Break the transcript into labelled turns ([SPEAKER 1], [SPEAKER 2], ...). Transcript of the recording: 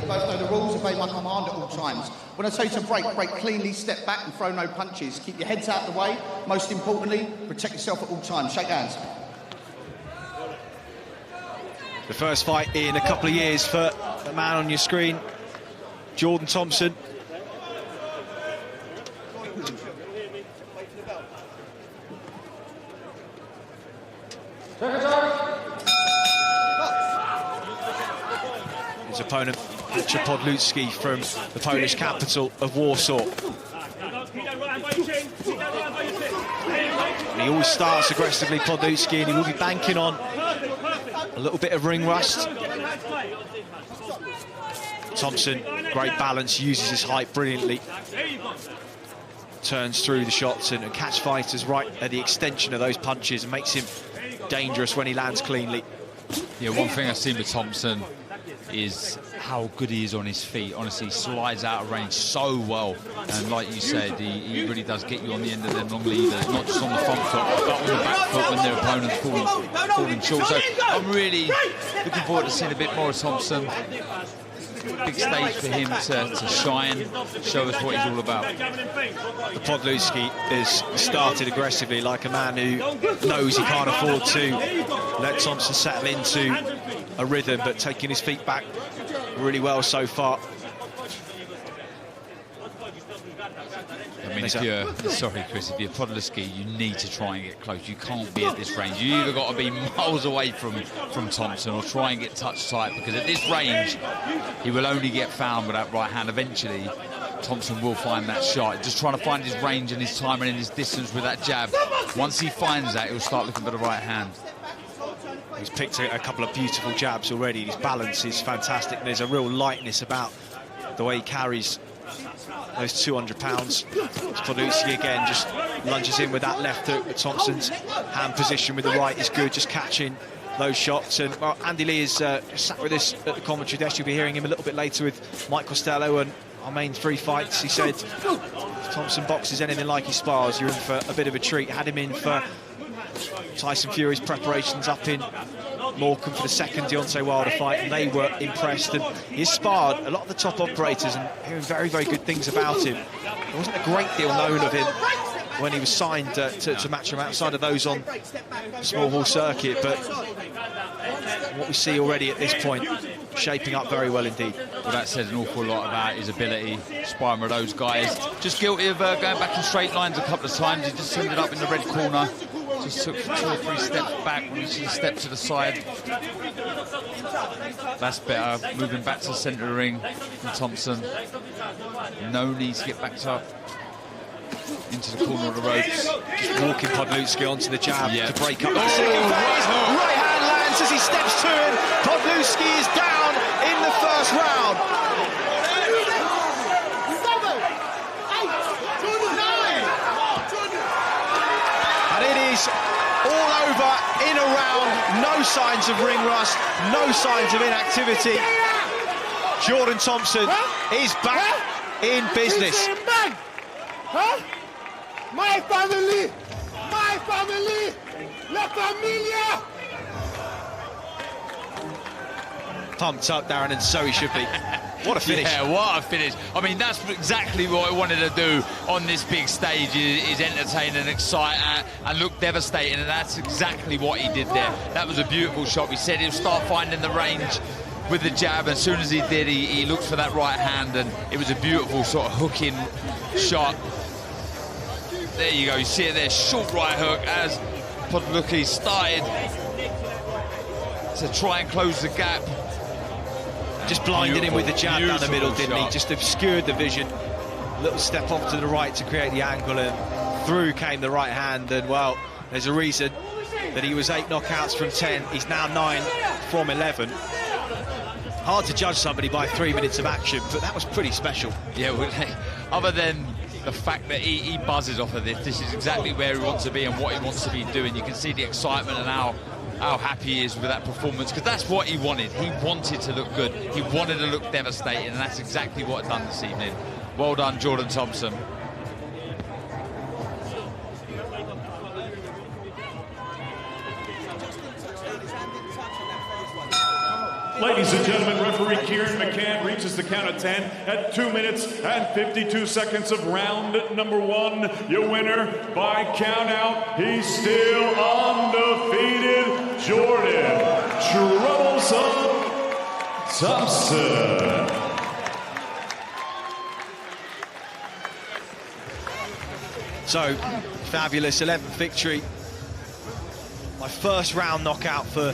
[SPEAKER 1] You both know the rules, obey my command at all times. When I say to break cleanly, step back and throw no punches. Keep your heads out of the way. Most importantly, protect yourself at all times. Shake hands.
[SPEAKER 2] The first fight in a couple of years for the man on your screen, Jordan Thompson. His opponent, Piotr Podlucki from the Polish capital of Warsaw. And he always starts aggressively, Podlucki, and he will be banking on a little bit of ring rust. Thompson, great balance, uses his height brilliantly. Turns through the shots and catch fighters right at the extension of those punches and makes him dangerous when he lands cleanly.
[SPEAKER 3] Yeah, one thing I've seen with Thompson is how good he is on his feet. Honestly, he slides out of range so well. And like you said, he really does get you on the end of them long levers, not just on the front foot, but on the back foot when their opponent's falling short. So I'm really looking forward to seeing a bit more of Thompson. Big stage for him to shine, show us what he's all about.
[SPEAKER 2] Podlucki has started aggressively like a man who knows he can't afford to let Thompson settle into a rhythm, but taking his feet back really well so far.
[SPEAKER 3] I mean, sorry, Chris, if you're Podlucki, you need to try and get close. You can't be at this range. You either got to be miles away from Thompson or try and get touch tight, because at this range, he will only get found with that right hand. Eventually, Thompson will find that shot. Just trying to find his range and his timing and his distance with that jab. Once he finds that, he'll start looking for the right hand.
[SPEAKER 2] He's picked a couple of beautiful jabs already. His balance is fantastic. There's a real lightness about the way he carries those 200 pounds. Podlucki again just lunges in with that left hook, but Thompson's hand position with the right is good, just catching those shots. And well, Andy Lee is sat with us at the commentary desk. You'll be hearing him a little bit later with Mike Costello and our main 3 fights. He said if Thompson boxes anything like he spars, you're in for a bit of a treat. Had him in for Tyson Fury's preparations up in Morecambe for the second Deontay Wilder fight, and they were impressed. And he's sparred a lot of the top operators and hearing very, very good things about him. There wasn't a great deal known of him when he was signed to Matchroom outside of those on the small hall circuit, but what we see already at this point, shaping up very well indeed.
[SPEAKER 3] Well, that says an awful lot about his ability, sparring with those guys. Just guilty of going back in straight lines a couple of times. He just ended up in the red corner. Just took 2 or 3 steps back when he should have stepped to the side. That's better. Moving back to the centre of the ring from Thompson. No need to get backed up into the corner of the ropes.
[SPEAKER 2] Just walking Podlucki onto the jab to break up.
[SPEAKER 3] Right
[SPEAKER 2] hand lands as he steps to him. Podlucki is down in the first round. And it is all over in a round. No signs of ring rust, no signs of inactivity. Jordan Thompson is back in business.
[SPEAKER 4] My family, la familia.
[SPEAKER 2] Pumped up, Darren, and so he should be. What a finish.
[SPEAKER 3] Yeah, what a finish. I mean, that's exactly what I wanted to do on this big stage, is entertain and excite and look devastating, and that's exactly what he did there. That was a beautiful shot. We said he'll start finding the range with the jab. As soon as he did, he looked for that right hand, and it was a beautiful sort of hooking shot. There you go, you see it there, short right hook as Podlucki started to try and close the gap.
[SPEAKER 2] Just blinded him with the jab down the middle, didn't he? Just obscured the vision. Little step off to the right to create the angle, and through came the right hand. And well, there's a reason that he was 8 knockouts from 10. He's now 9 from 11. Hard to judge somebody by 3 minutes of action, but that was pretty special.
[SPEAKER 3] Yeah, well, other than the fact that he buzzes off of this is exactly where he wants to be and what he wants to be doing. You can see the excitement and how happy he is with that performance, because that's what he wanted. He wanted to look good. He wanted to look devastating, and that's exactly what done this evening. Well done, Jordan Thompson.
[SPEAKER 5] Ladies and gentlemen, referee Kieran McCann reaches the count of 10 at 2 minutes and 52 seconds of round number 1. Your winner by count out, he's still undefeated, Jordan Thompson.
[SPEAKER 2] So, fabulous 11th victory. My first round knockout for